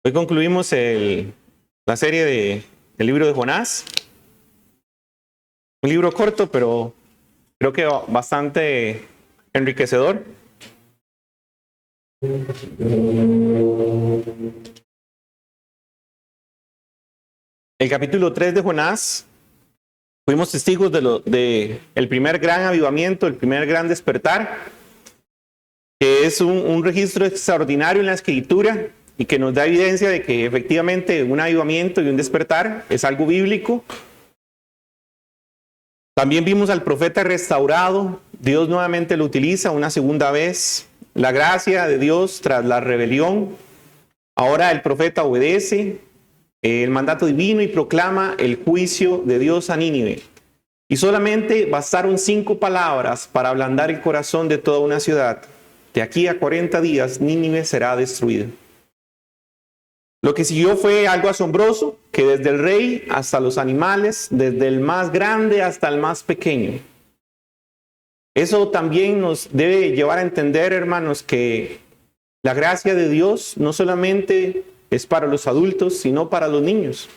Hoy concluimos la serie del libro de Jonás. Un libro corto, pero creo que bastante enriquecedor. El capítulo 3 de Jonás, fuimos testigos de el primer gran avivamiento, el primer gran despertar, que es un registro extraordinario en la Escritura y que nos da evidencia de que efectivamente un avivamiento y un despertar es algo bíblico. También vimos al profeta restaurado. Dios nuevamente lo utiliza una segunda vez. La gracia de Dios tras la rebelión. Ahora el profeta obedece el mandato divino y proclama el juicio de Dios a Nínive. Y solamente bastaron 5 palabras para ablandar el corazón de toda una ciudad. De aquí a 40 días Nínive será destruida. Lo que siguió fue algo asombroso, que desde el rey hasta los animales, desde el más grande hasta el más pequeño. Eso también nos debe llevar a entender, hermanos, que la gracia de Dios no solamente es para los adultos, sino para los niños.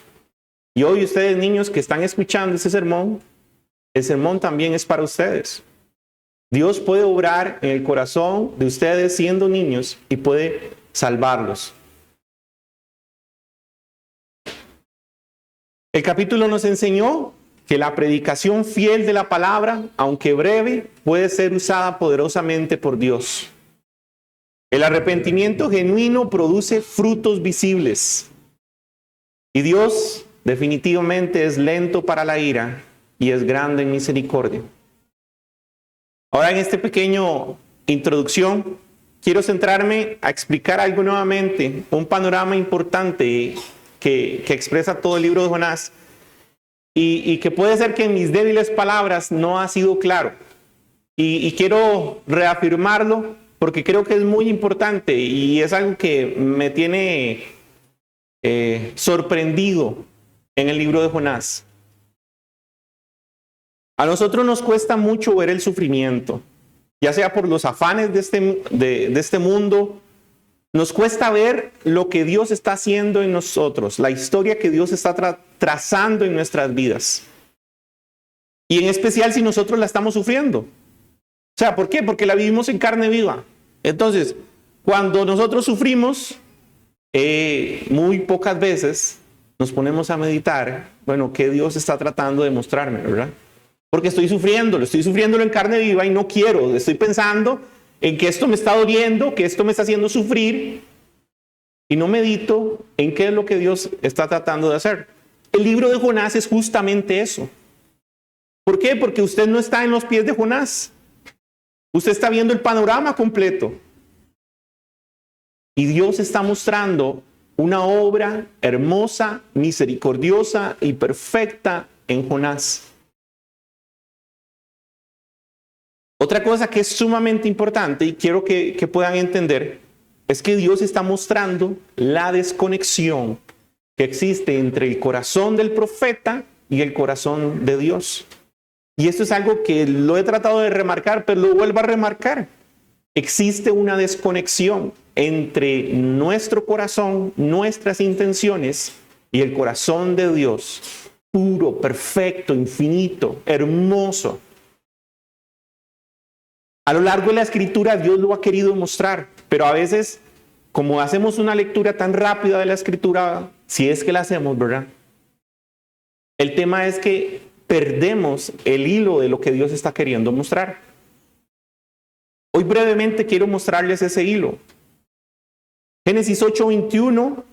Y hoy ustedes, niños que están escuchando ese sermón, el sermón también es para ustedes. Dios puede obrar en el corazón de ustedes siendo niños y puede salvarlos. El capítulo nos enseñó que la predicación fiel de la palabra, aunque breve, puede ser usada poderosamente por Dios. El arrepentimiento genuino produce frutos visibles. Y Dios definitivamente es lento para la ira y es grande en misericordia. Ahora, en esta pequeña introducción, quiero centrarme a explicar algo nuevamente, un panorama importante que expresa todo el libro de Jonás y que puede ser que en mis débiles palabras no ha sido claro. Y quiero reafirmarlo porque creo que es muy importante y es algo que me tiene sorprendido en el libro de Jonás. A nosotros nos cuesta mucho ver el sufrimiento, ya sea por los afanes de este mundo. Nos cuesta ver lo que Dios está haciendo en nosotros, la historia que Dios está trazando en nuestras vidas. Y en especial si nosotros la estamos sufriendo. O sea, ¿por qué? Porque la vivimos en carne viva. Entonces, cuando nosotros sufrimos, muy pocas veces nos ponemos a meditar, bueno, ¿qué Dios está tratando de mostrarme, verdad? Porque estoy sufriéndolo en carne viva y no quiero, estoy pensando en que esto me está doliendo, que esto me está haciendo sufrir, y no medito en qué es lo que Dios está tratando de hacer. El libro de Jonás es justamente eso. ¿Por qué? Porque usted no está en los pies de Jonás. Usted está viendo el panorama completo. Y Dios está mostrando una obra hermosa, misericordiosa y perfecta en Jonás. Otra cosa que es sumamente importante y quiero que puedan entender es que Dios está mostrando la desconexión que existe entre el corazón del profeta y el corazón de Dios. Y esto es algo que lo he tratado de remarcar, pero lo vuelvo a remarcar. Existe una desconexión entre nuestro corazón, nuestras intenciones y el corazón de Dios, puro, perfecto, infinito, hermoso. A lo largo de la Escritura Dios lo ha querido mostrar, pero a veces, como hacemos una lectura tan rápida de la Escritura, si es que la hacemos, ¿verdad? El tema es que perdemos el hilo de lo que Dios está queriendo mostrar. Hoy brevemente quiero mostrarles ese hilo. Génesis 8:21,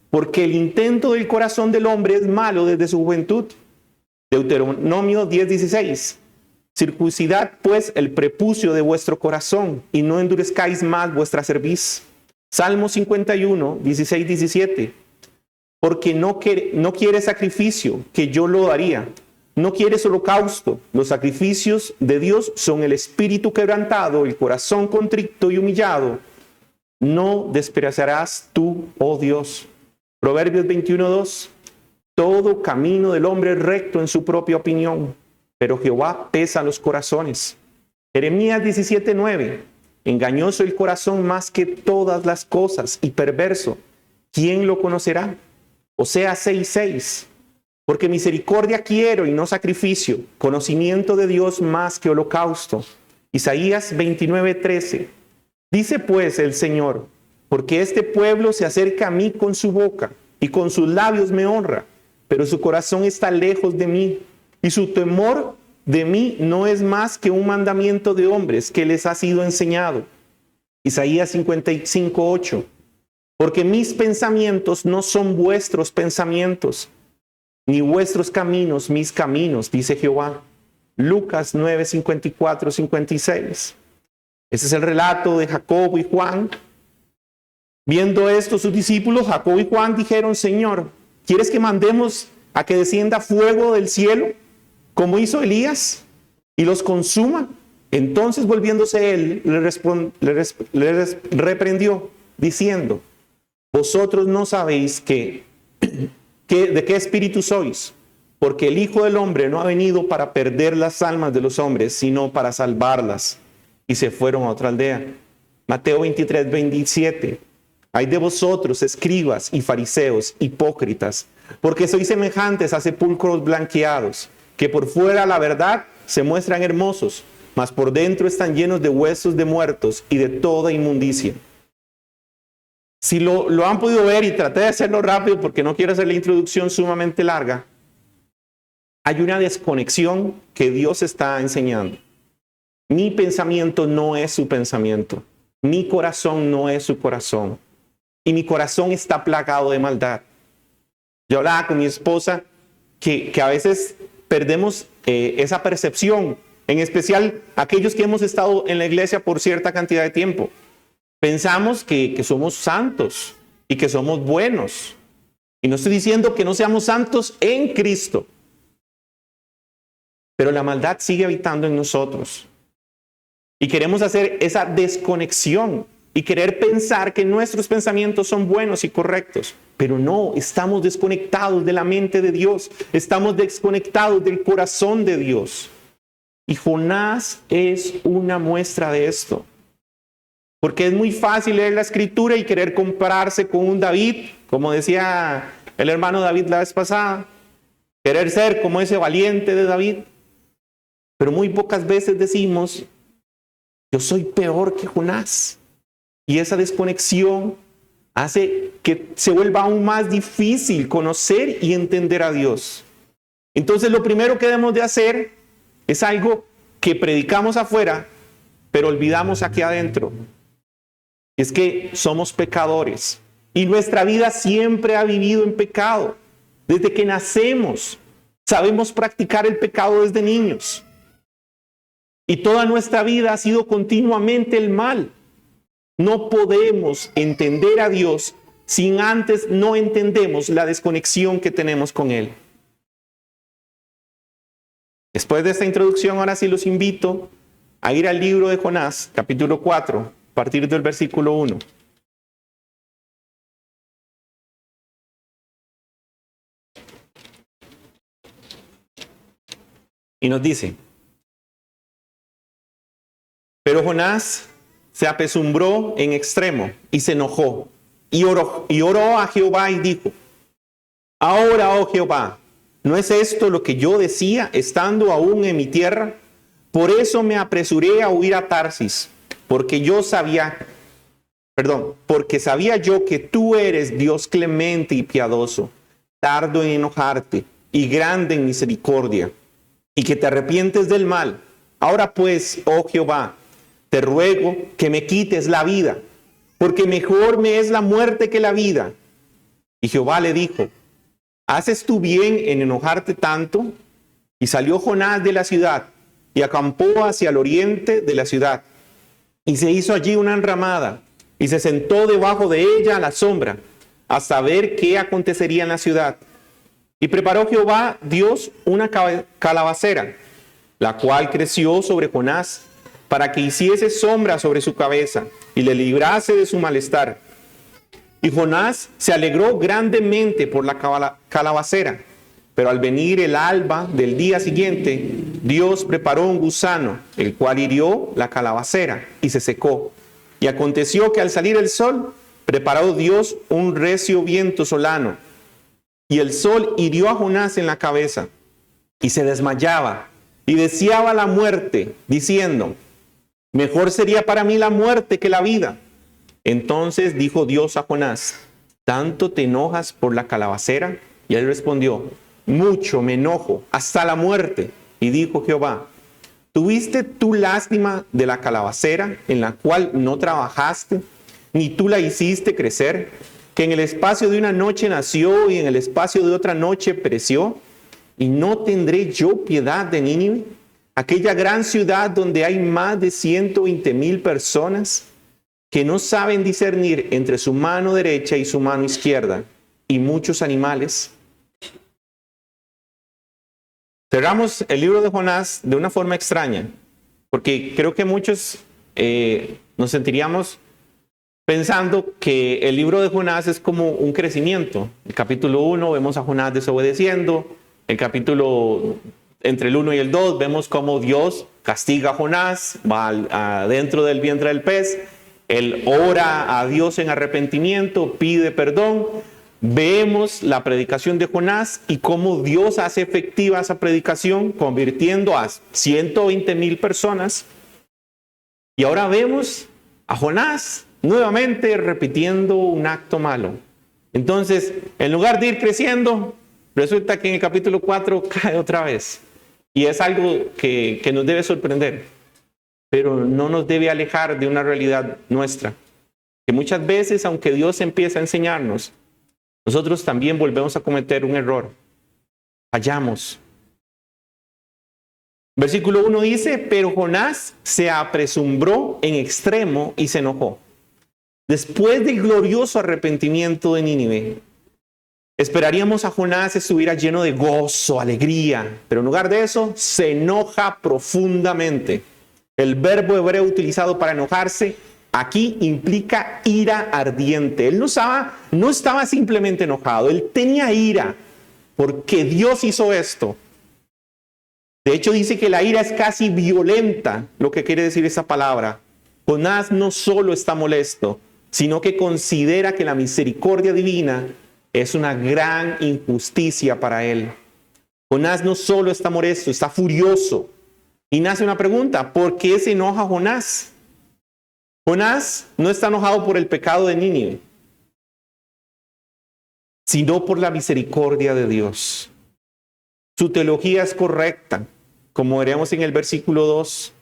porque el intento del corazón del hombre es malo desde su juventud. Deuteronomio 10:16. Circuncidad pues el prepucio de vuestro corazón y no endurezcáis más vuestra cerviz. Salmo 51, 16, 17. Porque no quiere sacrificio, que yo lo daría. No quieres holocausto. Los sacrificios de Dios son el espíritu quebrantado, el corazón contrito y humillado. No despreciarás tú, oh Dios. Proverbios 21, 2. Todo camino del hombre es recto en su propia opinión, pero Jehová pesa los corazones. Jeremías 17:9. Engañoso el corazón más que todas las cosas y perverso. ¿quién lo conocerá? Oseas 6:6. Porque misericordia quiero y no sacrificio, conocimiento de Dios más que holocausto. Isaías 29:13. Dice pues el Señor, porque este pueblo se acerca a mí con su boca y con sus labios me honra, pero su corazón está lejos de mí y su temor de mí no es más que un mandamiento de hombres que les ha sido enseñado. Isaías 55:8. Porque mis pensamientos no son vuestros pensamientos, ni vuestros caminos mis caminos, dice Jehová. Lucas 9:54-56. Ese es el relato de Jacobo y Juan. Viendo esto, sus discípulos, Jacobo y Juan, dijeron: Señor, ¿quieres que mandemos a que descienda fuego del cielo, como hizo Elías, y los consuma? Entonces, volviéndose él, le reprendió, diciendo: vosotros no sabéis de qué espíritu sois, porque el Hijo del Hombre no ha venido para perder las almas de los hombres, sino para salvarlas. Y se fueron a otra aldea. Mateo 23:27. Ay de vosotros, escribas y fariseos, hipócritas, porque sois semejantes a sepulcros blanqueados, que por fuera la verdad se muestran hermosos, mas por dentro están llenos de huesos de muertos y de toda inmundicia. Si lo han podido ver, y traté de hacerlo rápido porque no quiero hacer la introducción sumamente larga, hay una desconexión que Dios está enseñando. Mi pensamiento no es su pensamiento. Mi corazón no es su corazón. Y mi corazón está plagado de maldad. Yo hablaba con mi esposa que a veces perdemos esa percepción, en especial aquellos que hemos estado en la iglesia por cierta cantidad de tiempo. Pensamos que somos santos y que somos buenos. Y no estoy diciendo que no seamos santos en Cristo. Pero la maldad sigue habitando en nosotros. Y queremos hacer esa desconexión y querer pensar que nuestros pensamientos son buenos y correctos. Pero no, estamos desconectados de la mente de Dios. Estamos desconectados del corazón de Dios. Y Jonás es una muestra de esto. Porque es muy fácil leer la escritura y querer compararse con un David, como decía el hermano David la vez pasada. Querer ser como ese valiente de David. Pero muy pocas veces decimos: yo soy peor que Jonás. Y esa desconexión hace que se vuelva aún más difícil conocer y entender a Dios. Entonces, lo primero que debemos de hacer es algo que predicamos afuera, pero olvidamos aquí adentro. Es que somos pecadores. Y nuestra vida siempre ha vivido en pecado. Desde que nacemos, sabemos practicar el pecado desde niños. Y toda nuestra vida ha sido continuamente el mal. No podemos entender a Dios si antes no entendemos la desconexión que tenemos con Él. Después de esta introducción, ahora sí los invito a ir al libro de Jonás, capítulo 4, a partir del versículo 1. Y nos dice: pero Jonás se apesumbró en extremo y se enojó y oró a Jehová y dijo: ahora, oh Jehová, ¿no es esto lo que yo decía estando aún en mi tierra? Por eso me apresuré a huir a Tarsis, porque sabía yo que tú eres Dios clemente y piadoso, tardo en enojarte y grande en misericordia, y que te arrepientes del mal. Ahora pues, oh Jehová, te ruego que me quites la vida, porque mejor me es la muerte que la vida. Y Jehová le dijo: ¿haces tú bien en enojarte tanto? Y salió Jonás de la ciudad y acampó hacia el oriente de la ciudad. Y se hizo allí una enramada y se sentó debajo de ella a la sombra, hasta ver qué acontecería en la ciudad. Y preparó Jehová Dios una calabacera, la cual creció sobre Jonás, para que hiciese sombra sobre su cabeza y le librase de su malestar. Y Jonás se alegró grandemente por la calabacera. Pero al venir el alba del día siguiente, Dios preparó un gusano, el cual hirió la calabacera y se secó. Y aconteció que al salir el sol, preparó Dios un recio viento solano, y el sol hirió a Jonás en la cabeza, y se desmayaba, y deseaba la muerte, diciendo: mejor sería para mí la muerte que la vida. Entonces dijo Dios a Jonás: ¿tanto te enojas por la calabacera? Y él respondió: mucho me enojo, hasta la muerte. Y dijo Jehová: ¿tuviste tú lástima de la calabacera en la cual no trabajaste, ni tú la hiciste crecer, que en el espacio de una noche nació y en el espacio de otra noche pereció? ¿Y no tendré yo piedad de Nínive, aquella gran ciudad donde hay más de 120,000 personas que no saben discernir entre su mano derecha y su mano izquierda, y muchos animales? Cerramos el libro de Jonás de una forma extraña, porque creo que muchos nos sentiríamos pensando que el libro de Jonás es como un crecimiento. El capítulo 1 vemos a Jonás desobedeciendo, el capítulo entre el 1 y el 2 vemos cómo Dios castiga a Jonás, va adentro del vientre del pez, él ora a Dios en arrepentimiento, pide perdón. Vemos la predicación de Jonás y cómo Dios hace efectiva esa predicación, convirtiendo a 120,000 personas. Y ahora vemos a Jonás nuevamente repitiendo un acto malo. Entonces, en lugar de ir creciendo, resulta que en el capítulo 4 cae otra vez. Y es algo que nos debe sorprender, pero no nos debe alejar de una realidad nuestra. Que muchas veces, aunque Dios empieza a enseñarnos, nosotros también volvemos a cometer un error. Fallamos. Versículo 1 dice: pero Jonás se apresumbró en extremo y se enojó. Después del glorioso arrepentimiento de Nínive, esperaríamos a Jonás estuviera lleno de gozo, alegría, pero en lugar de eso, se enoja profundamente. El verbo hebreo utilizado para enojarse aquí implica ira ardiente. Él no estaba simplemente enojado, él tenía ira porque Dios hizo esto. De hecho, dice que la ira es casi violenta, lo que quiere decir esa palabra. Jonás no solo está molesto, sino que considera que la misericordia divina es una gran injusticia para él. Jonás no solo está molesto, está furioso. Y nace una pregunta: ¿por qué se enoja Jonás? Jonás no está enojado por el pecado de Nínive, sino por la misericordia de Dios. Su teología es correcta, como veremos en el versículo 2,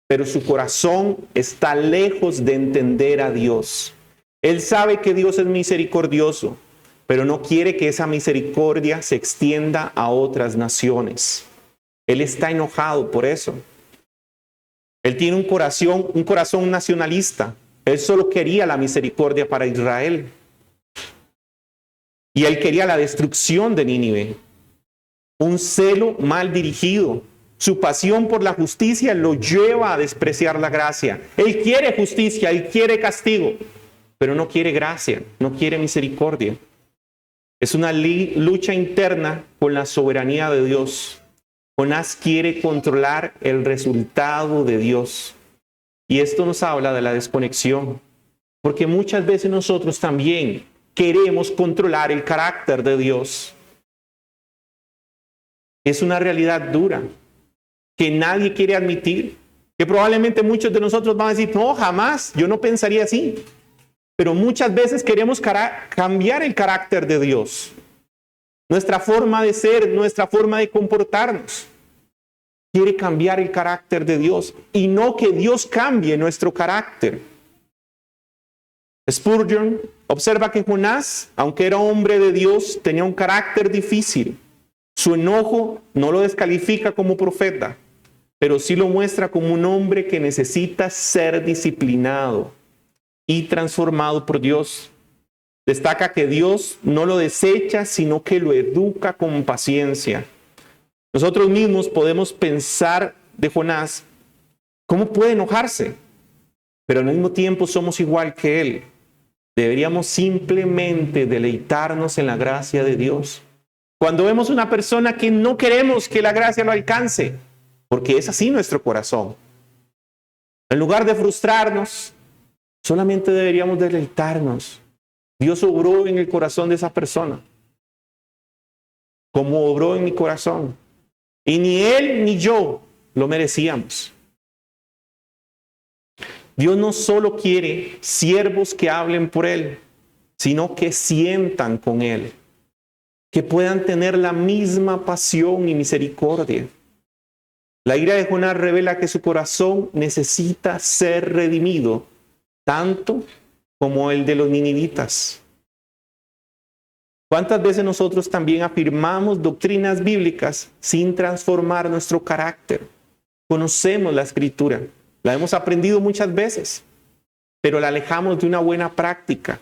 pero su corazón está lejos de entender a Dios. Él sabe que Dios es misericordioso, pero no quiere que esa misericordia se extienda a otras naciones. Él está enojado por eso. Él tiene un corazón nacionalista. Él solo quería la misericordia para Israel. Y él quería la destrucción de Nínive. Un celo mal dirigido. Su pasión por la justicia lo lleva a despreciar la gracia. Él quiere justicia, él quiere castigo, pero no quiere gracia, no quiere misericordia. Es una lucha interna con la soberanía de Dios. Jonás quiere controlar el resultado de Dios. Y esto nos habla de la desconexión. Porque muchas veces nosotros también queremos controlar el carácter de Dios. Es una realidad dura que nadie quiere admitir. Que probablemente muchos de nosotros van a decir: no, jamás, yo no pensaría así. Pero muchas veces queremos cambiar el carácter de Dios. Nuestra forma de ser, nuestra forma de comportarnos. Quiere cambiar el carácter de Dios y no que Dios cambie nuestro carácter. Spurgeon observa que Jonás, aunque era hombre de Dios, tenía un carácter difícil. Su enojo no lo descalifica como profeta, pero sí lo muestra como un hombre que necesita ser disciplinado y transformado por Dios. Destaca que Dios no lo desecha, sino que lo educa con paciencia. Nosotros mismos podemos pensar de Jonás: ¿cómo puede enojarse? Pero al mismo tiempo somos igual que él. Deberíamos simplemente deleitarnos en la gracia de Dios. Cuando vemos una persona que no queremos que la gracia lo alcance, porque es así nuestro corazón, en lugar de frustrarnos, solamente deberíamos deleitarnos Dios obró en el corazón de esa persona, como obró en mi corazón. Y ni él ni yo lo merecíamos. Dios no solo quiere siervos que hablen por él, sino que sientan con él, que puedan tener la misma pasión y misericordia. La ira de Jonás revela que su corazón necesita ser redimido, tanto como el de los ninivitas. ¿Cuántas veces nosotros también afirmamos doctrinas bíblicas sin transformar nuestro carácter? Conocemos la Escritura, la hemos aprendido muchas veces, pero la alejamos de una buena práctica.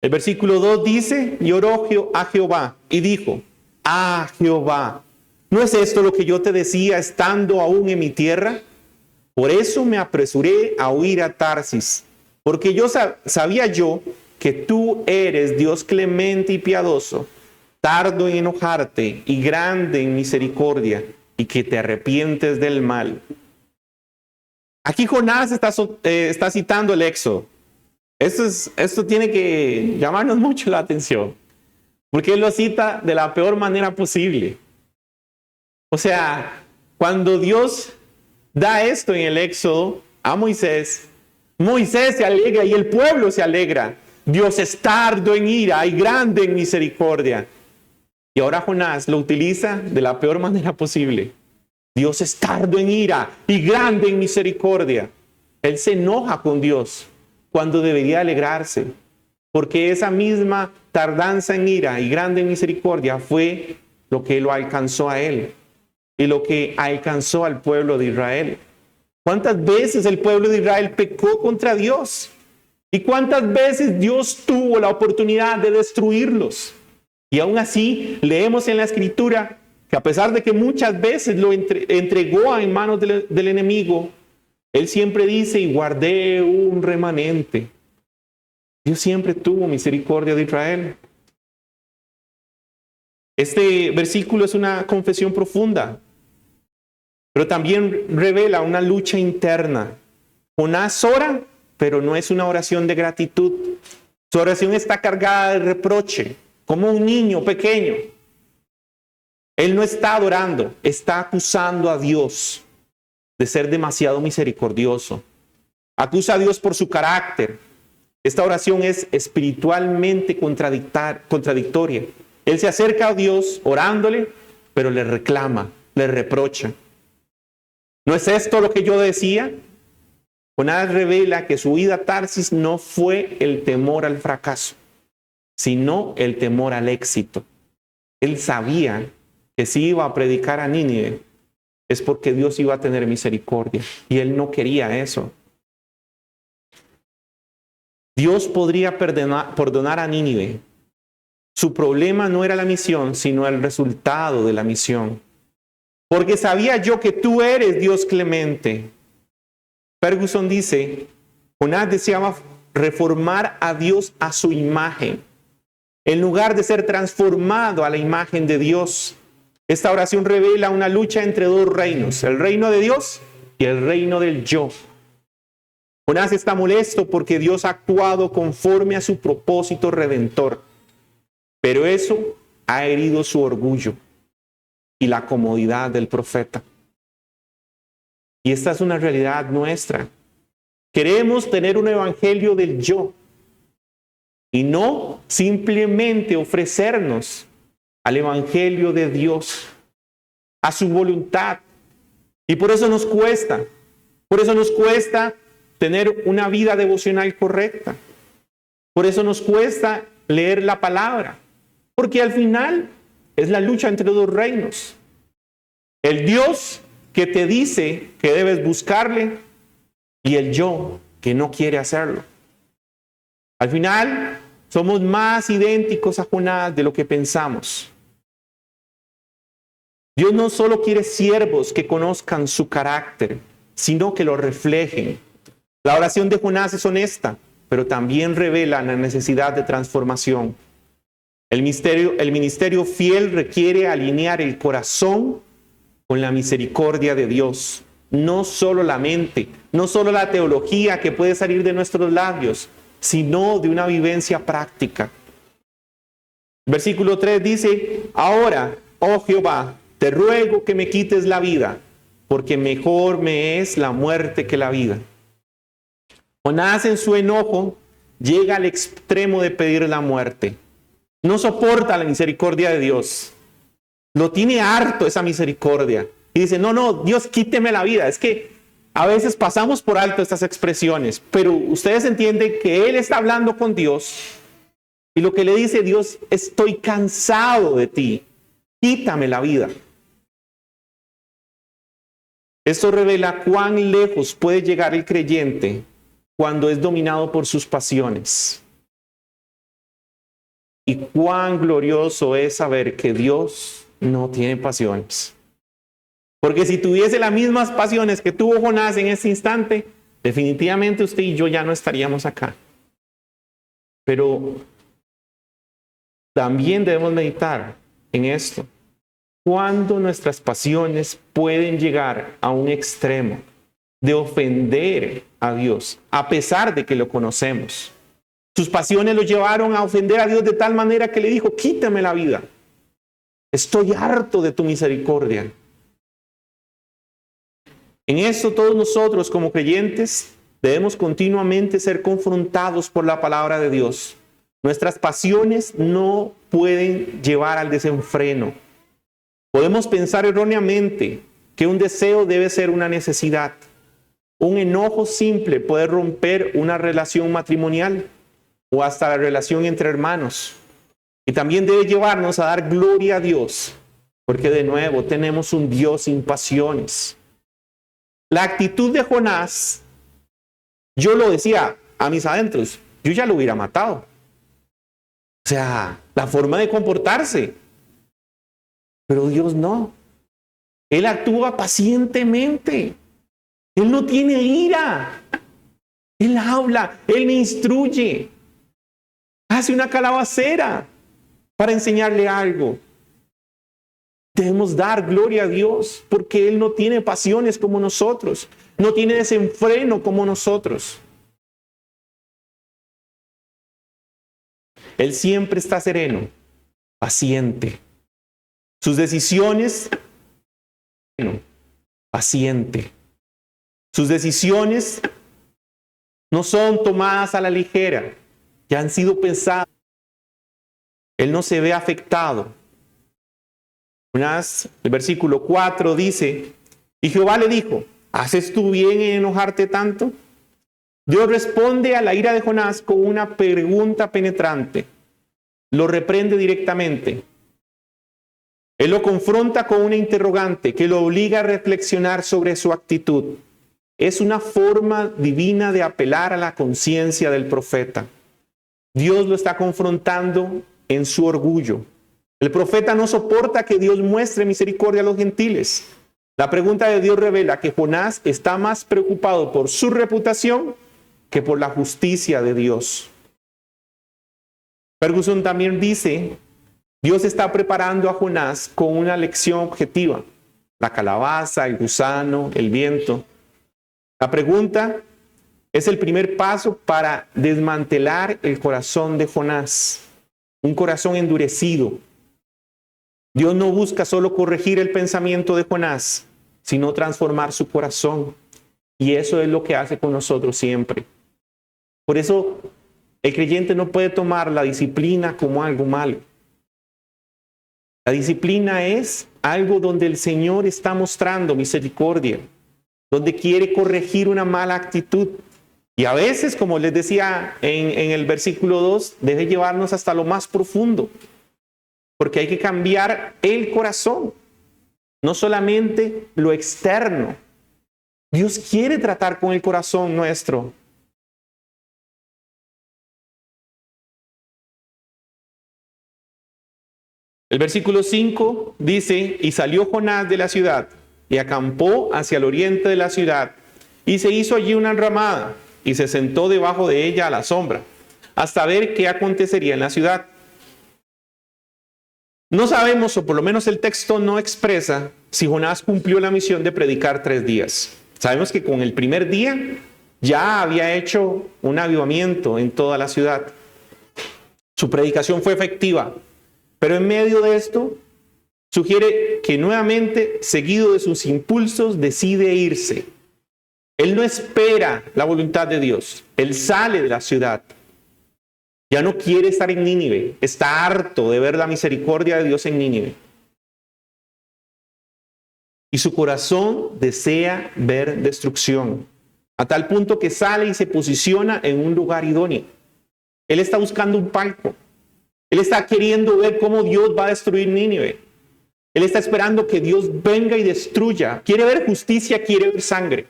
El versículo 2 dice, y oró a Jehová y dijo, Jehová, ¿no es esto lo que yo te decía estando aún en mi tierra? Por eso me apresuré a huir a Tarsis, porque yo sabía yo que tú eres Dios clemente y piadoso, tardo en enojarte y grande en misericordia, y que te arrepientes del mal. Aquí Jonás está citando el Éxodo. Esto tiene que llamarnos mucho la atención, porque él lo cita de la peor manera posible. O sea, cuando Dios da esto en el Éxodo a Moisés, Moisés se alegra y el pueblo se alegra. Dios es tardo en ira y grande en misericordia. Y ahora Jonás lo utiliza de la peor manera posible. Dios es tardo en ira y grande en misericordia. Él se enoja con Dios cuando debería alegrarse, porque esa misma tardanza en ira y grande en misericordia fue lo que lo alcanzó a él y lo que alcanzó al pueblo de Israel. ¿Cuántas veces el pueblo de Israel pecó contra Dios? ¿Y cuántas veces Dios tuvo la oportunidad de destruirlos? Y aún así leemos en la Escritura que a pesar de que muchas veces lo entregó en manos del enemigo, Él siempre dice, y guardé un remanente. Dios siempre tuvo misericordia de Israel. Este versículo es una confesión profunda, pero también revela una lucha interna. Jonás ora, pero no es una oración de gratitud. Su oración está cargada de reproche, como un niño pequeño. Él no está adorando, está acusando a Dios de ser demasiado misericordioso. Acusa a Dios por su carácter. Esta oración es espiritualmente contradictoria. Él se acerca a Dios orándole, pero le reclama, le reprocha. ¿No es esto lo que yo decía? Jonás revela que su ida a Tarsis no fue el temor al fracaso, sino el temor al éxito. Él sabía que si iba a predicar a Nínive, es porque Dios iba a tener misericordia. Y él no quería eso. Dios podría perdonar a Nínive. Su problema no era la misión, sino el resultado de la misión. Porque sabía yo que tú eres Dios clemente. Ferguson dice, Jonás deseaba reformar a Dios a su imagen, en lugar de ser transformado a la imagen de Dios. Esta oración revela una lucha entre dos reinos, el reino de Dios y el reino del yo. Jonás está molesto porque Dios ha actuado conforme a su propósito redentor, pero eso ha herido su orgullo y la comodidad del profeta. Y esta es una realidad nuestra. Queremos tener un evangelio del yo y no simplemente ofrecernos al evangelio de Dios, a su voluntad. Y por eso nos cuesta. Por eso nos cuesta tener una vida devocional correcta. Por eso nos cuesta leer la palabra. Porque al final es la lucha entre dos reinos. El Dios que te dice que debes buscarle y el yo que no quiere hacerlo. Al final somos más idénticos a Jonás de lo que pensamos. Dios no solo quiere siervos que conozcan su carácter, sino que lo reflejen. La oración de Jonás es honesta, pero también revela la necesidad de transformación. El ministerio fiel requiere alinear el corazón con la misericordia de Dios. No solo la mente, no solo la teología que puede salir de nuestros labios, sino de una vivencia práctica. Versículo 3 dice, ahora, oh Jehová, te ruego que me quites la vida, porque mejor me es la muerte que la vida. Jonás en su enojo llega al extremo de pedir la muerte. No soporta la misericordia de Dios. Lo tiene harto esa misericordia. Y dice, no, Dios, quíteme la vida. Es que a veces pasamos por alto estas expresiones, pero ustedes entienden que él está hablando con Dios y lo que le dice Dios, estoy cansado de ti, quítame la vida. Esto revela cuán lejos puede llegar el creyente cuando es dominado por sus pasiones. Y cuán glorioso es saber que Dios no tiene pasiones. Porque si tuviese las mismas pasiones que tuvo Jonás en ese instante, definitivamente usted y yo ya no estaríamos acá. Pero también debemos meditar en esto. Cuando nuestras pasiones pueden llegar a un extremo de ofender a Dios, a pesar de que lo conocemos. Sus pasiones lo llevaron a ofender a Dios de tal manera que le dijo, quítame la vida. Estoy harto de tu misericordia. En esto todos nosotros como creyentes debemos continuamente ser confrontados por la palabra de Dios. Nuestras pasiones no pueden llevar al desenfreno. Podemos pensar erróneamente que un deseo debe ser una necesidad. Un enojo simple puede romper una relación matrimonial o hasta la relación entre hermanos. Y también debe llevarnos a dar gloria a Dios, porque de nuevo tenemos un Dios sin pasiones. La actitud de Jonás, yo lo decía a mis adentros, yo ya lo hubiera matado. O sea, la forma de comportarse. Pero Dios no. Él actúa pacientemente. Él no tiene ira. Él habla, Él me instruye. Hace una calabacera para enseñarle algo. Debemos dar gloria a Dios porque Él no tiene pasiones como nosotros. No tiene desenfreno como nosotros. Él siempre está sereno, paciente. Sus decisiones, paciente. Sus decisiones no son tomadas a la ligera, ya han sido pensadas. Él no se ve afectado. El versículo 4 dice, y Jehová le dijo, ¿haces tú bien en enojarte tanto? Dios responde a la ira de Jonás con una pregunta penetrante. Lo reprende directamente. Él lo confronta con una interrogante que lo obliga a reflexionar sobre su actitud. Es una forma divina de apelar a la conciencia del profeta. Dios lo está confrontando en su orgullo. El profeta no soporta que Dios muestre misericordia a los gentiles. La pregunta de Dios revela que Jonás está más preocupado por su reputación que por la justicia de Dios. Ferguson también dice, Dios está preparando a Jonás con una lección objetiva. La calabaza, el gusano, el viento. La pregunta es el primer paso para desmantelar el corazón de Jonás. Un corazón endurecido. Dios no busca solo corregir el pensamiento de Jonás, sino transformar su corazón. Y eso es lo que hace con nosotros siempre. Por eso el creyente no puede tomar la disciplina como algo malo. La disciplina es algo donde el Señor está mostrando misericordia, donde quiere corregir una mala actitud. Y a veces, como les decía en el versículo 2, debe llevarnos hasta lo más profundo. Porque hay que cambiar el corazón, no solamente lo externo. Dios quiere tratar con el corazón nuestro. El versículo 5 dice, y salió Jonás de la ciudad, y acampó hacia el oriente de la ciudad, y se hizo allí una enramada, y se sentó debajo de ella a la sombra, hasta ver qué acontecería en la ciudad. No sabemos, o por lo menos el texto no expresa, si Jonás cumplió la misión de predicar 3 días. Sabemos que con el primer día ya había hecho un avivamiento en toda la ciudad. Su predicación fue efectiva, pero en medio de esto sugiere que nuevamente, seguido de sus impulsos, decide irse. Él no espera la voluntad de Dios. Él sale de la ciudad. Ya no quiere estar en Nínive. Está harto de ver la misericordia de Dios en Nínive. Y su corazón desea ver destrucción, a tal punto que sale y se posiciona en un lugar idóneo. Él está buscando un palco. Él está queriendo ver cómo Dios va a destruir Nínive. Él está esperando que Dios venga y destruya. Quiere ver justicia, quiere ver sangre.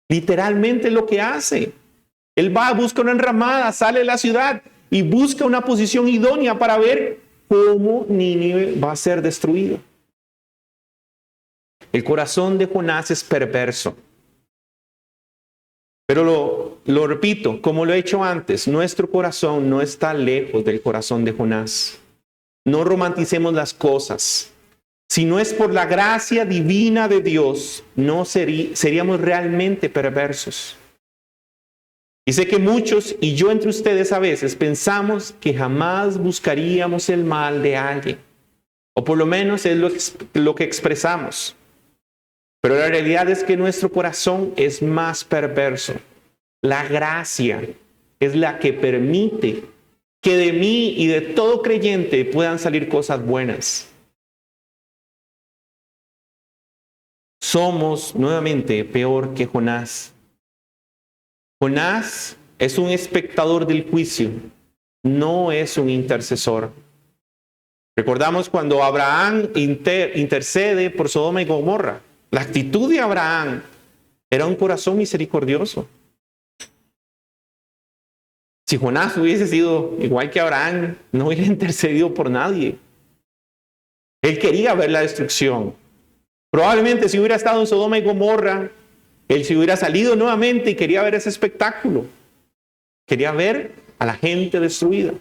Literalmente es lo que hace. Él va, busca una enramada, sale de la ciudad y busca una posición idónea para ver cómo Nínive va a ser destruido. El corazón de Jonás es perverso. Pero lo repito, como lo he hecho antes, nuestro corazón no está lejos del corazón de Jonás. No romanticemos las cosas. Si no es por la gracia divina de Dios, no seríamos realmente perversos. Y sé que muchos, y yo entre ustedes a veces, pensamos que jamás buscaríamos el mal de alguien. O por lo menos es lo que expresamos. Pero la realidad es que nuestro corazón es más perverso. La gracia es la que permite que de mí y de todo creyente puedan salir cosas buenas. Somos nuevamente peor que Jonás. Jonás es un espectador del juicio, no es un intercesor. Recordamos cuando Abraham intercede por Sodoma y Gomorra. La actitud de Abraham era un corazón misericordioso. Si Jonás hubiese sido igual que Abraham, no hubiera intercedido por nadie. Él quería ver la destrucción. Probablemente si hubiera estado en Sodoma y Gomorra, él se hubiera salido nuevamente y quería ver ese espectáculo. Quería ver a la gente destruida.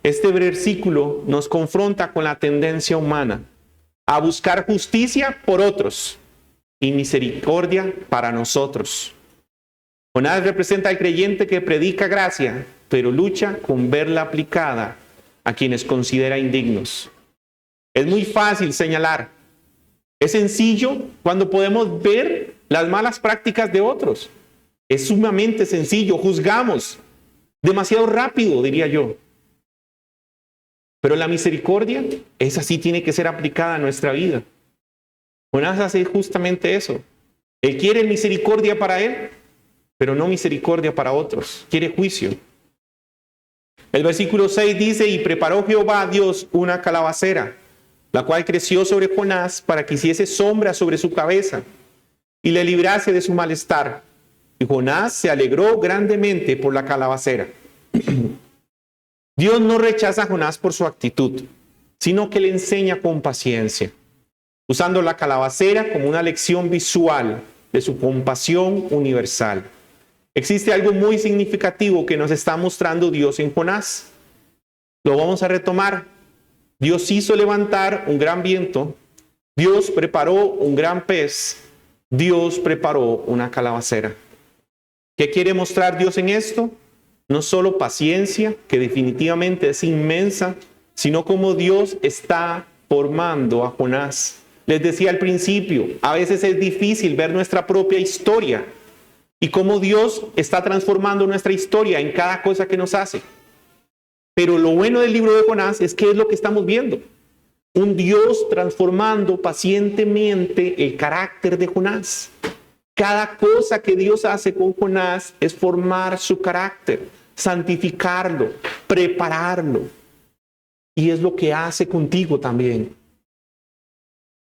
Este versículo nos confronta con la tendencia humana a buscar justicia por otros y misericordia para nosotros. Jonás representa al creyente que predica gracia, pero lucha con verla aplicada a quienes considera indignos. Es muy fácil señalar. Es sencillo cuando podemos ver las malas prácticas de otros. Es sumamente sencillo. Juzgamos demasiado rápido, diría yo. Pero la misericordia, esa sí tiene que ser aplicada a nuestra vida. Jonás hace justamente eso. Él quiere misericordia para él, pero no misericordia para otros. Quiere juicio. El versículo 6 dice, y preparó Jehová a Dios una calabacera, la cual creció sobre Jonás para que hiciese sombra sobre su cabeza y le librase de su malestar. Y Jonás se alegró grandemente por la calabacera. Dios no rechaza a Jonás por su actitud, sino que le enseña con paciencia, usando la calabacera como una lección visual de su compasión universal. Existe algo muy significativo que nos está mostrando Dios en Jonás. Lo vamos a retomar. Dios hizo levantar un gran viento. Dios preparó un gran pez. Dios preparó una calabacera. ¿Qué quiere mostrar Dios en esto? No solo paciencia, que definitivamente es inmensa, sino cómo Dios está formando a Jonás. Les decía al principio, a veces es difícil ver nuestra propia historia y cómo Dios está transformando nuestra historia en cada cosa que nos hace. Pero lo bueno del libro de Jonás es que es lo que estamos viendo. Un Dios transformando pacientemente el carácter de Jonás. Cada cosa que Dios hace con Jonás es formar su carácter, santificarlo, prepararlo. Y es lo que hace contigo también.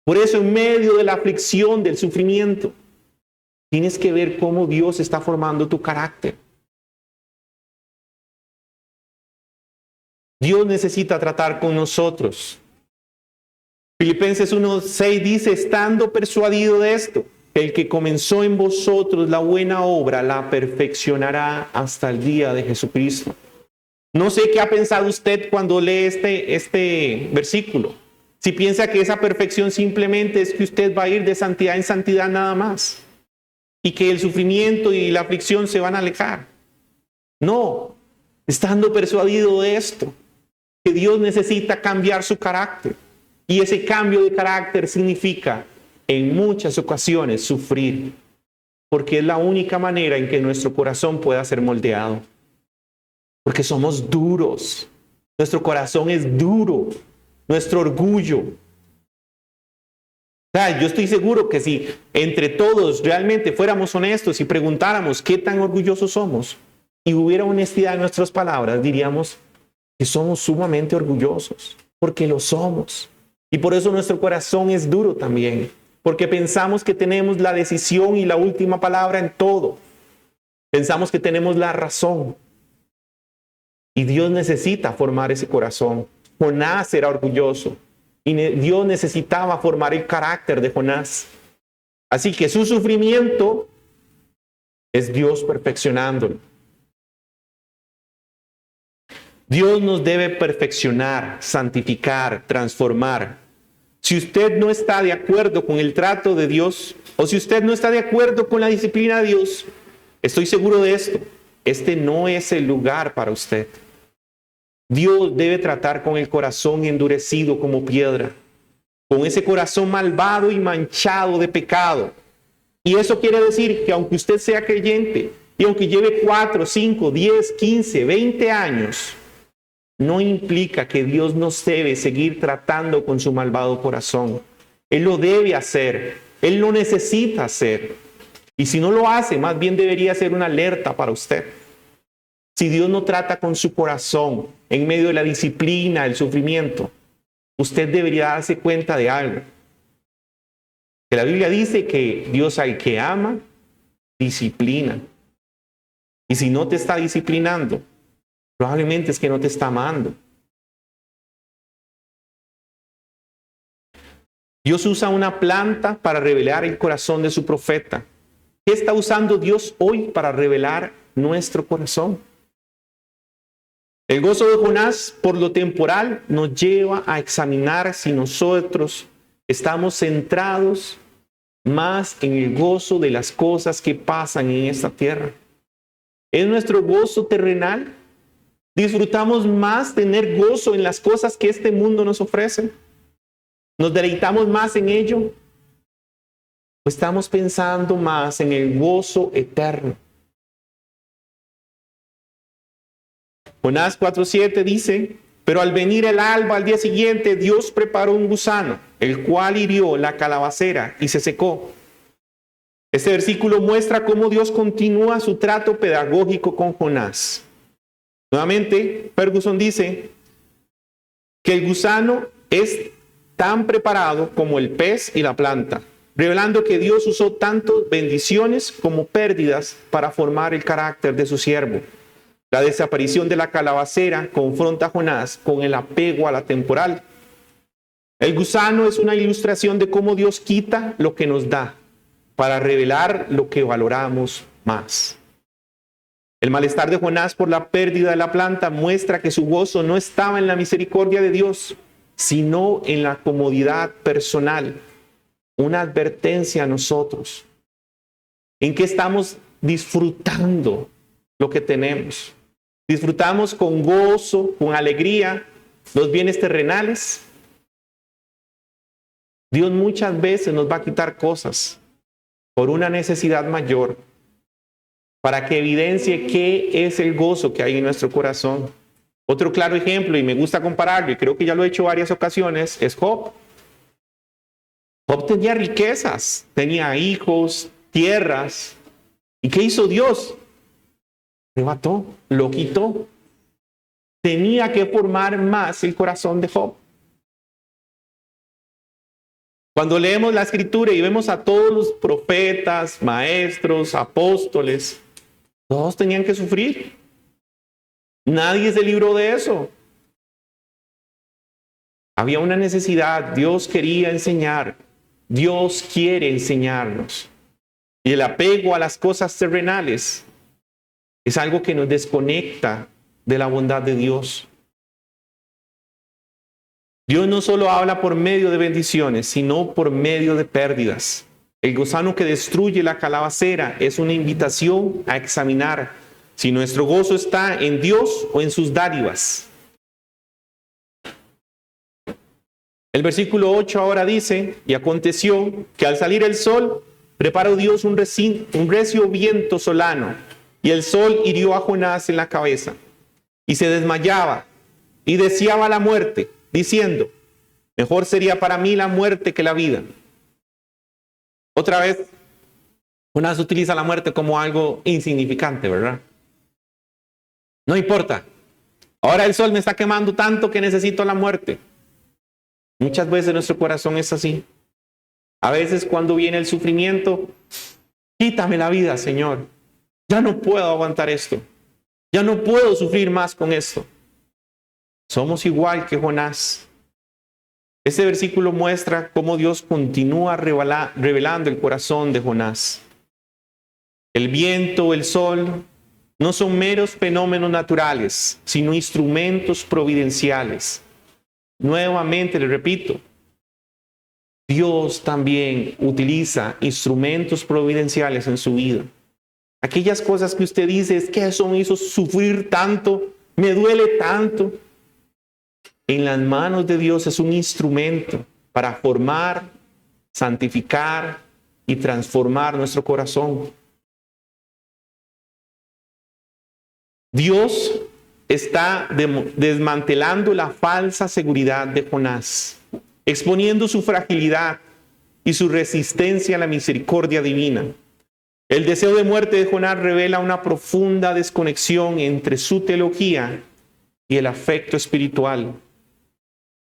Por eso en medio de la aflicción, del sufrimiento, tienes que ver cómo Dios está formando tu carácter. Dios necesita tratar con nosotros. Filipenses 1:6 dice, estando persuadido de esto, el que comenzó en vosotros la buena obra la perfeccionará hasta el día de Jesucristo. No sé qué ha pensado usted cuando lee este versículo. Si piensa que esa perfección simplemente es que usted va a ir de santidad en santidad nada más. y que el sufrimiento y la aflicción se van a alejar. No, estando persuadido de esto, que Dios necesita cambiar su carácter. Y ese cambio de carácter significa, en muchas ocasiones, sufrir. Porque es la única manera en que nuestro corazón pueda ser moldeado. Porque somos duros. Nuestro corazón es duro. Nuestro orgullo. O sea, yo estoy seguro que si entre todos realmente fuéramos honestos y preguntáramos qué tan orgullosos somos y hubiera honestidad en nuestras palabras, diríamos que somos sumamente orgullosos, porque lo somos. Y por eso nuestro corazón es duro también, porque pensamos que tenemos la decisión y la última palabra en todo. Pensamos que tenemos la razón. Y Dios necesita formar ese corazón. Jonás era orgulloso. Y Dios necesitaba formar el carácter de Jonás. Así que su sufrimiento es Dios perfeccionándolo. Dios nos debe perfeccionar, santificar, transformar. Si usted no está de acuerdo con el trato de Dios, o si usted no está de acuerdo con la disciplina de Dios, estoy seguro de esto, este no es el lugar para usted. Dios debe tratar con el corazón endurecido como piedra, con ese corazón malvado y manchado de pecado. Y eso quiere decir que aunque usted sea creyente, y aunque lleve 4, 5, 10, 15, 20 años, no implica que Dios no debe seguir tratando con su malvado corazón. Él lo debe hacer. Él lo necesita hacer. Y si no lo hace, más bien debería ser una alerta para usted. Si Dios no trata con su corazón en medio de la disciplina, el sufrimiento, usted debería darse cuenta de algo. Que la Biblia dice que Dios al que ama, disciplina. Y si no te está disciplinando, probablemente es que no te está amando. Dios usa una planta para revelar el corazón de su profeta. ¿Qué está usando Dios hoy para revelar nuestro corazón? El gozo de Jonás por lo temporal nos lleva a examinar si nosotros estamos centrados más en el gozo de las cosas que pasan en esta tierra. ¿Es nuestro gozo terrenal? ¿Disfrutamos más tener gozo en las cosas que este mundo nos ofrece? ¿Nos deleitamos más en ello? ¿O estamos pensando más en el gozo eterno? Jonás 4:7 dice, pero al venir el alba al día siguiente, Dios preparó un gusano, el cual hirió la calabacera y se secó. Este versículo muestra cómo Dios continúa su trato pedagógico con Jonás. Nuevamente, Ferguson dice que el gusano es tan preparado como el pez y la planta, revelando que Dios usó tanto bendiciones como pérdidas para formar el carácter de su siervo. La desaparición de la calabacera confronta a Jonás con el apego a la temporal. El gusano es una ilustración de cómo Dios quita lo que nos da para revelar lo que valoramos más. El malestar de Jonás por la pérdida de la planta muestra que su gozo no estaba en la misericordia de Dios, sino en la comodidad personal. Una advertencia a nosotros. ¿En qué estamos disfrutando lo que tenemos? ¿Disfrutamos con gozo, con alegría, los bienes terrenales? Dios muchas veces nos va a quitar cosas por una necesidad mayor, para que evidencie qué es el gozo que hay en nuestro corazón. Otro claro ejemplo, y me gusta compararlo, y creo que ya lo he hecho varias ocasiones, es Job. Job tenía riquezas, tenía hijos, tierras. ¿Y qué hizo Dios? Arrebató, lo quitó. Tenía que formar más el corazón de Job. Cuando leemos la Escritura y vemos a todos los profetas, maestros, apóstoles, todos tenían que sufrir. Nadie se libró de eso. Había una necesidad. Dios quería enseñar. Dios quiere enseñarnos. Y el apego a las cosas terrenales es algo que nos desconecta de la bondad de Dios. Dios no solo habla por medio de bendiciones, sino por medio de pérdidas. El gusano que destruye la calabacera es una invitación a examinar si nuestro gozo está en Dios o en sus dádivas. El versículo 8 ahora dice, y aconteció que al salir el sol, preparó Dios un recio viento solano, y el sol hirió a Jonás en la cabeza, y se desmayaba, y deseaba la muerte, diciendo, mejor sería para mí la muerte que la vida. Otra vez, Jonás utiliza la muerte como algo insignificante, ¿verdad? No importa. Ahora el sol me está quemando tanto que necesito la muerte. Muchas veces nuestro corazón es así. A veces cuando viene el sufrimiento, quítame la vida, Señor. Ya no puedo aguantar esto. Ya no puedo sufrir más con esto. Somos igual que Jonás. Este versículo muestra cómo Dios continúa revelando el corazón de Jonás. El viento, el sol, no son meros fenómenos naturales, sino instrumentos providenciales. Nuevamente le repito, Dios también utiliza instrumentos providenciales en su vida. Aquellas cosas que usted dice, es que eso me hizo sufrir tanto, me duele tanto. En las manos de Dios es un instrumento para formar, santificar y transformar nuestro corazón. Dios está desmantelando la falsa seguridad de Jonás, exponiendo su fragilidad y su resistencia a la misericordia divina. El deseo de muerte de Jonás revela una profunda desconexión entre su teología y el afecto espiritual.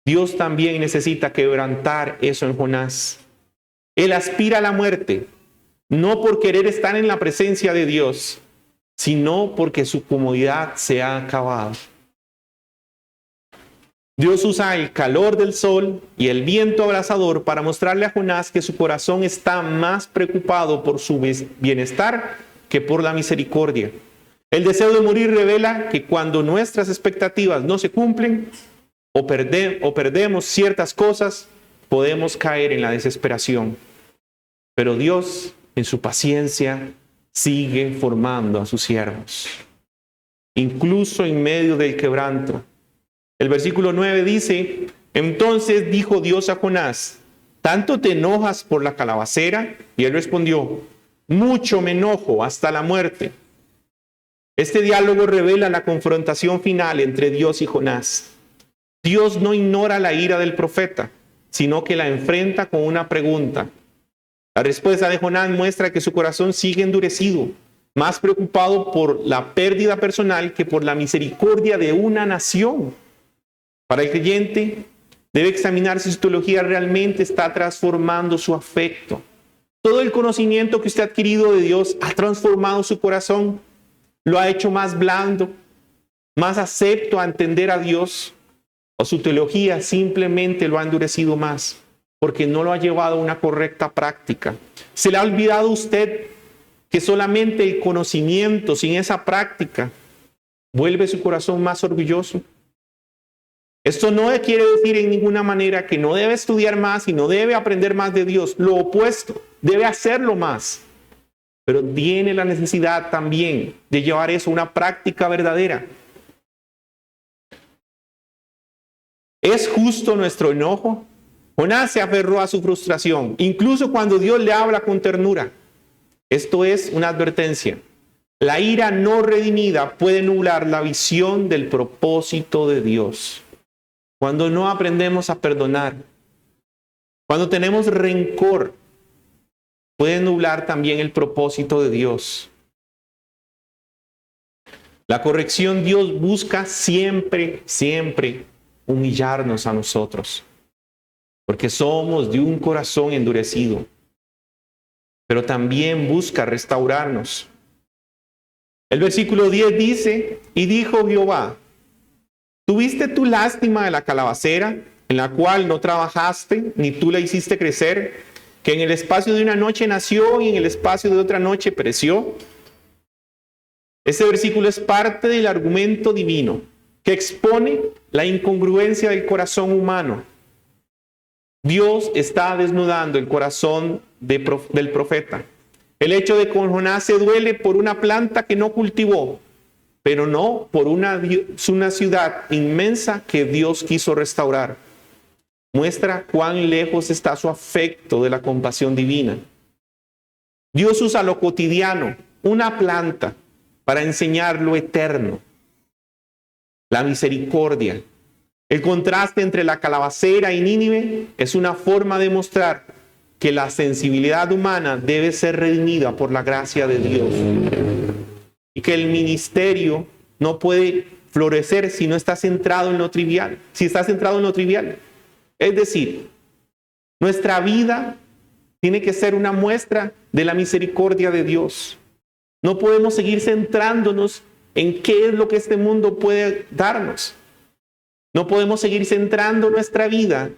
Dios también necesita quebrantar eso en Jonás. Él aspira a la muerte, no por querer estar en la presencia de Dios, sino porque su comodidad se ha acabado. Dios usa el calor del sol y el viento abrasador para mostrarle a Jonás que su corazón está más preocupado por su bienestar que por la misericordia. El deseo de morir revela que cuando nuestras expectativas no se cumplen o perdemos ciertas cosas, podemos caer en la desesperación. Pero Dios, en su paciencia, sigue formando a sus siervos, incluso en medio del quebranto. El versículo 9 dice, entonces dijo Dios a Jonás, ¿tanto te enojas por la calabacera? Y él respondió, mucho me enojo hasta la muerte. Este diálogo revela la confrontación final entre Dios y Jonás. Dios no ignora la ira del profeta, sino que la enfrenta con una pregunta. La respuesta de Jonás muestra que su corazón sigue endurecido, más preocupado por la pérdida personal que por la misericordia de una nación. Para el creyente, debe examinar si su teología realmente está transformando su afecto. Todo el conocimiento que usted ha adquirido de Dios ha transformado su corazón, lo ha hecho más blando, más acepto a entender a Dios, o su teología simplemente lo ha endurecido más, porque no lo ha llevado a una correcta práctica. ¿Se le ha olvidado a usted que solamente el conocimiento sin esa práctica vuelve su corazón más orgulloso? Esto no quiere decir en ninguna manera que no debe estudiar más y no debe aprender más de Dios. Lo opuesto, debe hacerlo más. Pero tiene la necesidad también de llevar eso a una práctica verdadera. ¿Es justo nuestro enojo? Jonás se aferró a su frustración, incluso cuando Dios le habla con ternura. Esto es una advertencia. La ira no redimida puede nublar la visión del propósito de Dios. Cuando no aprendemos a perdonar, cuando tenemos rencor, puede nublar también el propósito de Dios. La corrección Dios busca siempre, siempre humillarnos a nosotros, porque somos de un corazón endurecido, pero también busca restaurarnos. El versículo 10 dice, y dijo Jehová, ¿tuviste tú lástima de la calabacera, en la cual no trabajaste, ni tú la hiciste crecer, que en el espacio de una noche nació y en el espacio de otra noche pereció? Este versículo es parte del argumento divino que expone la incongruencia del corazón humano. Dios está desnudando el corazón del profeta. El hecho de que Jonás se duele por una planta que no cultivó, pero no por una ciudad inmensa que Dios quiso restaurar. Muestra cuán lejos está su afecto de la compasión divina. Dios usa lo cotidiano, una planta, para enseñar lo eterno, la misericordia. El contraste entre la calabacera y Nínive es una forma de mostrar que la sensibilidad humana debe ser redimida por la gracia de Dios y que el ministerio no puede florecer si no está centrado en lo trivial, si está centrado en lo trivial. Es decir, nuestra vida tiene que ser una muestra de la misericordia de Dios. No podemos seguir centrándonos en qué es lo que este mundo puede darnos. No podemos seguir centrando nuestra vida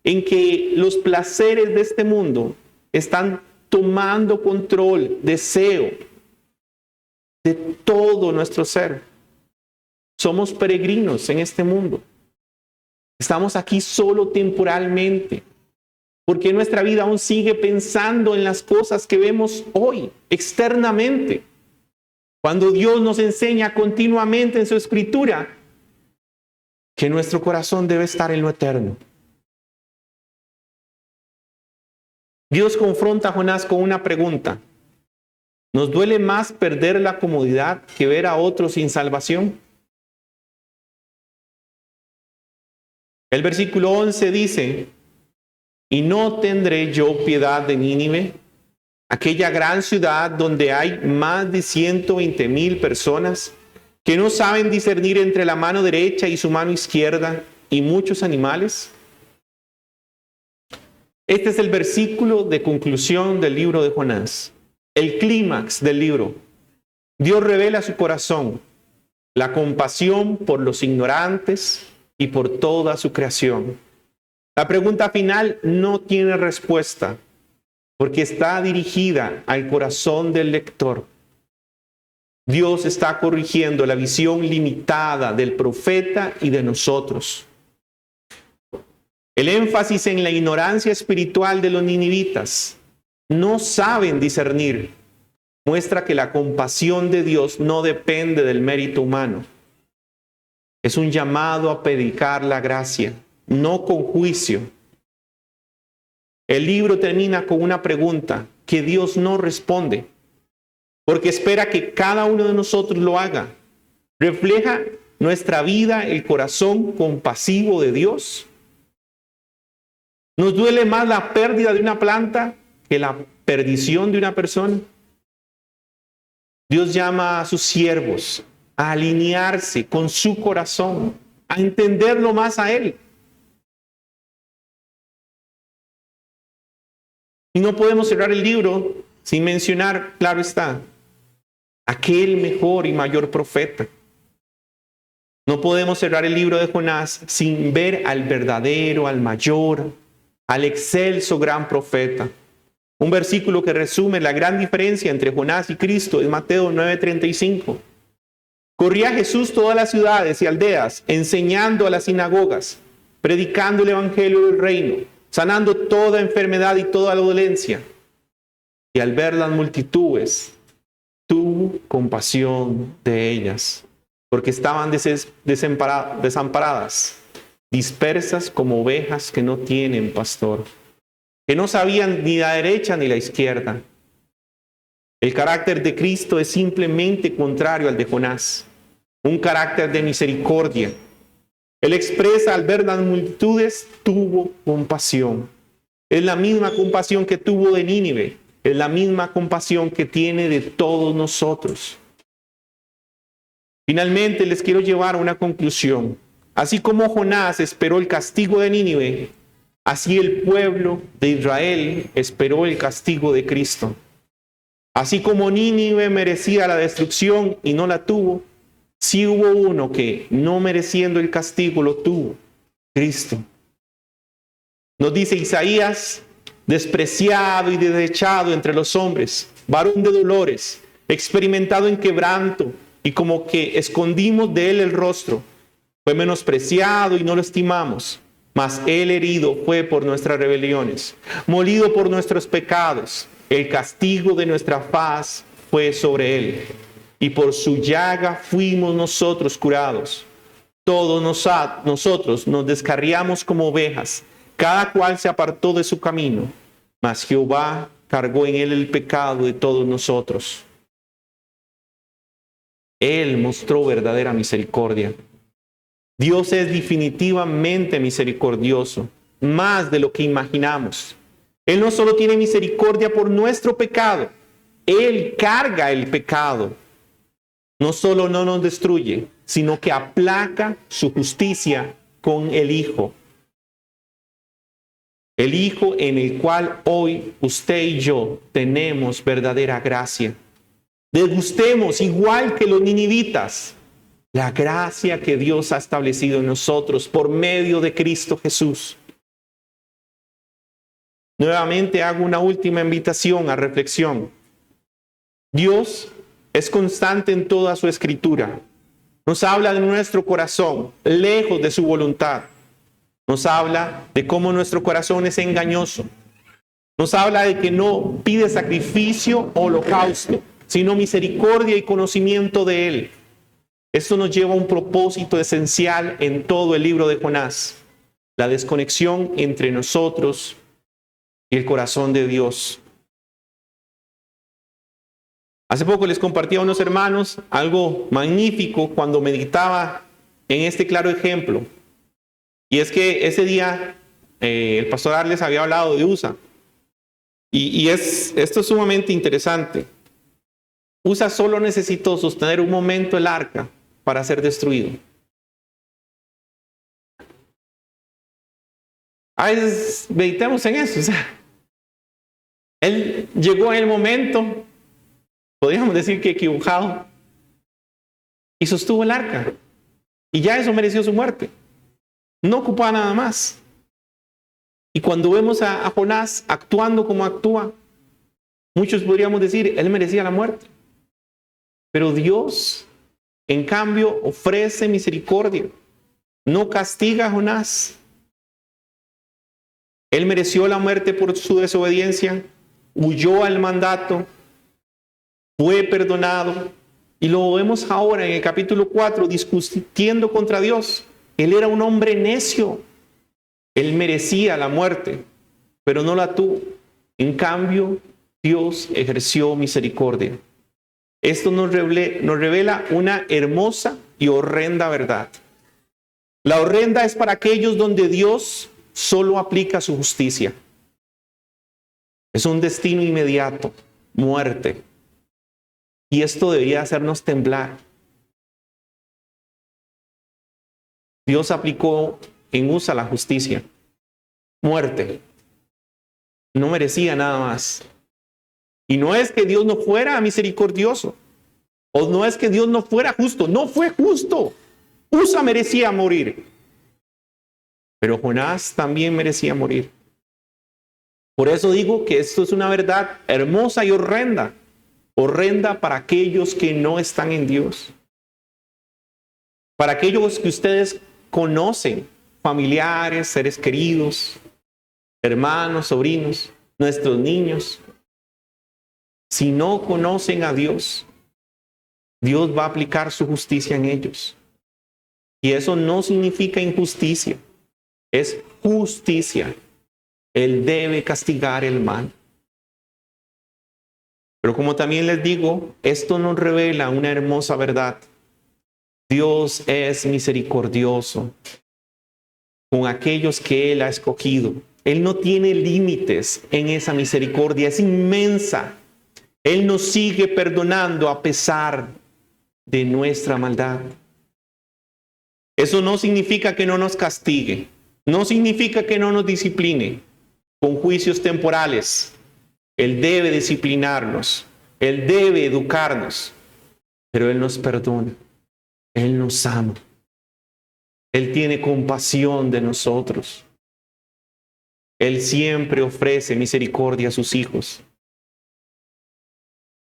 en que los placeres de este mundo están tomando control, deseo de todo nuestro ser. Somos peregrinos en este mundo. Estamos aquí solo temporalmente, porque nuestra vida aún sigue pensando en las cosas que vemos hoy, externamente. Cuando Dios nos enseña continuamente en su Escritura que nuestro corazón debe estar en lo eterno. Dios confronta a Jonás con una pregunta. ¿Nos duele más perder la comodidad que ver a otros sin salvación? El versículo 11 dice, ¿y no tendré yo piedad de Nínive, aquella gran ciudad donde hay más de 120,000 personas que no saben discernir entre la mano derecha y su mano izquierda y muchos animales? Este es el versículo de conclusión del libro de Jonás, el clímax del libro. Dios revela su corazón, la compasión por los ignorantes y por toda su creación. La pregunta final no tiene respuesta, porque está dirigida al corazón del lector. Dios está corrigiendo la visión limitada del profeta y de nosotros. El énfasis en la ignorancia espiritual de los ninivitas, no saben discernir, muestra que la compasión de Dios no depende del mérito humano. Es un llamado a predicar la gracia, no con juicio. El libro termina con una pregunta que Dios no responde, porque espera que cada uno de nosotros lo haga. ¿Refleja nuestra vida el corazón compasivo de Dios? ¿Nos duele más la pérdida de una planta que la perdición de una persona? Dios llama a sus siervos a alinearse con su corazón, a entenderlo más a Él. Y no podemos cerrar el libro sin mencionar, claro está, aquel mejor y mayor profeta. No podemos cerrar el libro de Jonás sin ver al verdadero, al mayor, al excelso gran profeta. Un versículo que resume la gran diferencia entre Jonás y Cristo es Mateo 9:35. Corría Jesús todas las ciudades y aldeas, enseñando a las sinagogas, predicando el evangelio del reino, sanando toda enfermedad y toda dolencia. Y al ver las multitudes, tuvo compasión de ellas, porque estaban desamparadas, dispersas como ovejas que no tienen pastor, que no sabían ni la derecha ni la izquierda. El carácter de Cristo es simplemente contrario al de Jonás, un carácter de misericordia. Él expresa al ver las multitudes, tuvo compasión. Es la misma compasión que tuvo de Nínive, es la misma compasión que tiene de todos nosotros. Finalmente les quiero llevar a una conclusión. Así como Jonás esperó el castigo de Nínive, así el pueblo de Israel esperó el castigo de Cristo. Así como Nínive merecía la destrucción y no la tuvo, sí hubo uno que, no mereciendo el castigo, lo tuvo: Cristo. Nos dice Isaías: despreciado y desechado entre los hombres, varón de dolores, experimentado en quebranto, y como que escondimos de él el rostro. Fue menospreciado y no lo estimamos. mas Él herido fue por nuestras rebeliones, molido por nuestros pecados. El castigo de nuestra paz fue sobre Él, y por su llaga fuimos nosotros curados. Todos nosotros nos descarriamos como ovejas, cada cual se apartó de su camino, mas Jehová cargó en Él el pecado de todos nosotros. Él mostró verdadera misericordia. Dios es definitivamente misericordioso, más de lo que imaginamos. Él no solo tiene misericordia por nuestro pecado, Él carga el pecado. No solo no nos destruye, sino que aplaca su justicia con el Hijo. El Hijo en el cual hoy usted y yo tenemos verdadera gracia. Degustemos, igual que los ninivitas, la gracia que Dios ha establecido en nosotros por medio de Cristo Jesús. Nuevamente hago una última invitación a reflexión. Dios es constante en toda su escritura. Nos habla de nuestro corazón, lejos de su voluntad. Nos habla de cómo nuestro corazón es engañoso. Nos habla de que no pide sacrificio o holocausto, sino misericordia y conocimiento de Él. Esto nos lleva a un propósito esencial en todo el libro de Jonás: la desconexión entre nosotros y el corazón de Dios. Hace poco les compartí a unos hermanos algo magnífico cuando meditaba en este claro ejemplo. Y es que ese día el pastor Arles había hablado de Usa. Esto es sumamente interesante. Usa solo necesitó sostener un momento el arca para ser destruido. A veces meditemos en eso. O sea, él llegó en el momento, podríamos decir que equivocado, y sostuvo el arca. Y ya eso mereció su muerte. No ocupaba nada más. Y cuando vemos a Jonás actuando como actúa, muchos podríamos decir, él merecía la muerte. Pero Dios, en cambio, ofrece misericordia. No castiga a Jonás. Él mereció la muerte por su desobediencia, huyó al mandato, fue perdonado. Y lo vemos ahora en el capítulo 4 discutiendo contra Dios. Él era un hombre necio. Él merecía la muerte, pero no la tuvo. En cambio, Dios ejerció misericordia. Esto nos revela una hermosa y horrenda verdad. La horrenda es para aquellos donde Dios solo aplica su justicia. Es un destino inmediato, muerte. Y esto debería hacernos temblar. Dios aplicó en Usa la justicia. Muerte. No merecía nada más. Y no es que Dios no fuera misericordioso. O no es que Dios no fuera justo. No fue justo. Usa merecía morir. Pero Jonás también merecía morir. Por eso digo que esto es una verdad hermosa y horrenda. Horrenda para aquellos que no están en Dios. Para aquellos que ustedes conocen, familiares, seres queridos, hermanos, sobrinos, nuestros niños. Si no conocen a Dios, Dios va a aplicar su justicia en ellos. Y eso no significa injusticia, es justicia. Él debe castigar el mal. Pero como también les digo, esto nos revela una hermosa verdad. Dios es misericordioso con aquellos que Él ha escogido. Él no tiene límites en esa misericordia, es inmensa. Él nos sigue perdonando a pesar de nuestra maldad. Eso no significa que no nos castigue, no significa que no nos discipline con juicios temporales. Él debe disciplinarnos, Él debe educarnos, pero Él nos perdona, Él nos ama, Él tiene compasión de nosotros. Él siempre ofrece misericordia a sus hijos.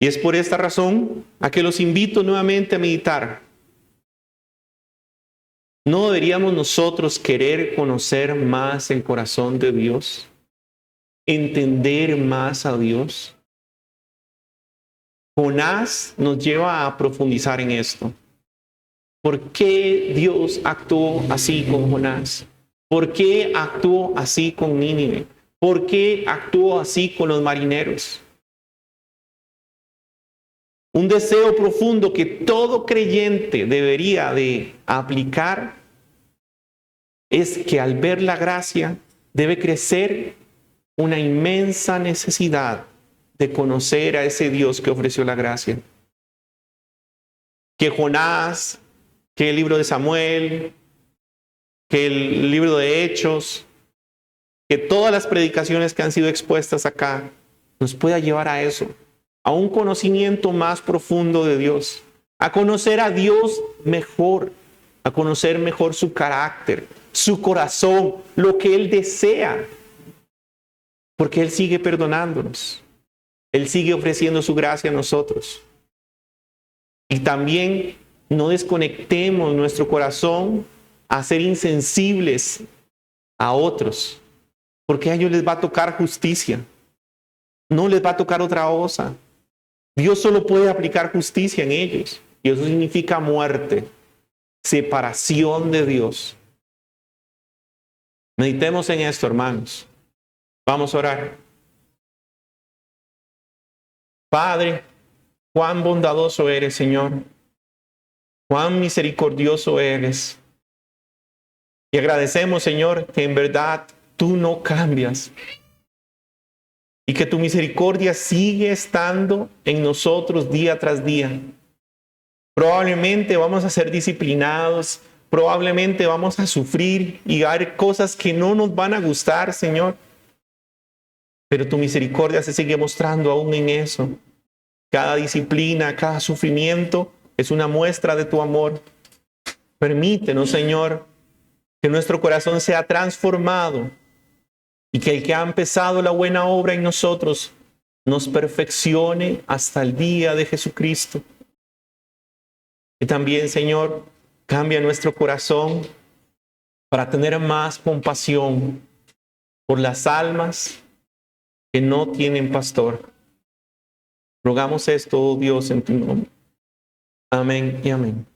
Y es por esta razón a que los invito nuevamente a meditar. ¿No deberíamos nosotros querer conocer más el corazón de Dios? ¿Entender más a Dios? Jonás nos lleva a profundizar en esto. ¿Por qué Dios actuó así con Jonás? ¿Por qué actuó así con Nínive? ¿Por qué actuó así con los marineros? Un deseo profundo que todo creyente debería de aplicar es que al ver la gracia debe crecer una inmensa necesidad de conocer a ese Dios que ofreció la gracia. Que Jonás, que el libro de Samuel, que el libro de Hechos, que todas las predicaciones que han sido expuestas acá nos pueda llevar a eso, a un conocimiento más profundo de Dios, a conocer a Dios mejor, a conocer mejor su carácter, su corazón, lo que Él desea, porque Él sigue perdonándonos, Él sigue ofreciendo su gracia a nosotros. Y también no desconectemos nuestro corazón a ser insensibles a otros, porque a ellos les va a tocar justicia, no les va a tocar otra cosa. Dios solo puede aplicar justicia en ellos, y eso significa muerte, separación de Dios. Meditemos en esto, hermanos. Vamos a orar. Padre, cuán bondadoso eres, Señor. Cuán misericordioso eres. Y agradecemos, Señor, que en verdad tú no cambias. Y que tu misericordia sigue estando en nosotros día tras día. Probablemente vamos a ser disciplinados, probablemente vamos a sufrir y hay cosas que no nos van a gustar, Señor. Pero tu misericordia se sigue mostrando aún en eso. Cada disciplina, cada sufrimiento es una muestra de tu amor. Permítenos, Señor, que nuestro corazón sea transformado y que el que ha empezado la buena obra en nosotros nos perfeccione hasta el día de Jesucristo. Y también, Señor, cambia nuestro corazón para tener más compasión por las almas que no tienen pastor. Rogamos esto, oh Dios, en tu nombre. Amén y amén.